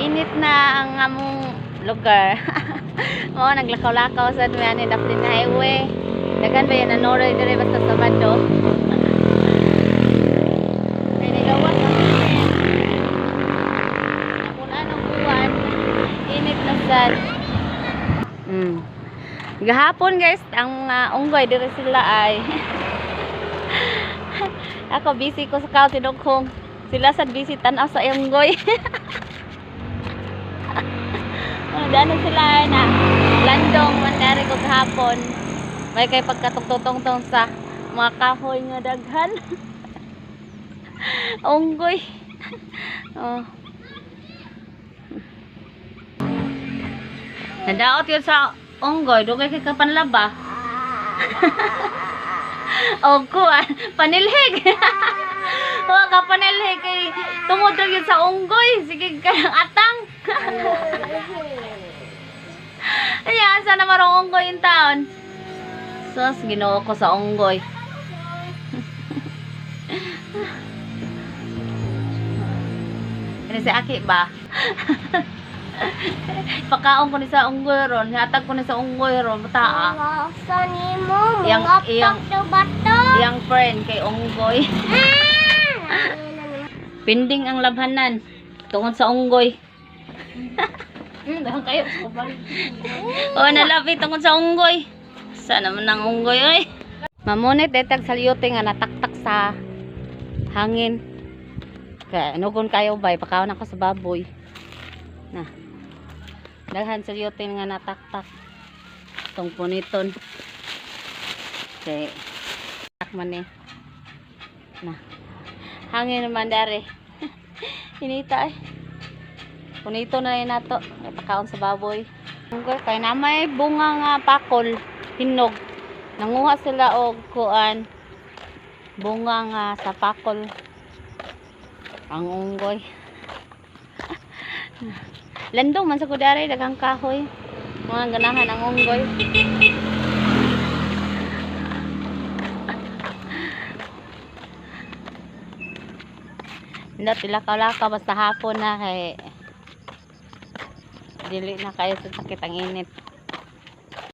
Mainit na ang among lugar. Oh, naglakaw-lakaw sa duyan ni Daplin Highway. Dagan ba yan nanonood dire basta Sabado. Ay nilawas ang init. Kung anong buwan, init na sad. Gahapon guys, ang unggoy dire sila ay ako busy ko sa Kautinokong. Sila sad busy tanaw sa unggoy. Dano sila na landong mandari ko kahapon. May kay pagkatugtong-tong sa mga kahoy nga daghan. Unggoy. Oh. Nadaot yun sa unggoy, dugay kay kapanlaba. O kuan, panilhig. O kapanilhig kay tungod yun sa unggoy, sige kayang atang. Ayan, sana marong unggoy yung taon. Sus, ginoo ko sa unggoy. Ini si Aki ba? Pakaon ko ni sa unggoy ron. Hatag ko ni sa unggoy ron. Mataa. Saan mo? Yang friend kay unggoy. Pinding ang labhanan. Tungod sa unggoy. Dahang kayo. Oh, nalabi tungod sa unggoy. Sana naman ang unggoy, oy. Mamunit detag salyote nga nataktak sa hangin. Kaya nugon kayo bay, pakaon ako sa baboy. Na. Daghan salyote nga nataktak. Tong puniton. Okay. Takman eh. Na. Hangin naman dare. Inita eh. Punito na yun nato. May pakaon sa baboy. Kaya na may bunga nga pakol. Hinog. Nanguha sila og kuan. Bunga nga sa pakol. Ang unggoy. Landong man sa kudari. Dagang kahoy. Mga ganahan ang unggoy. Hindi tilakaw-lakaw basta hapon na kay dili na kayo sa sakit ang init.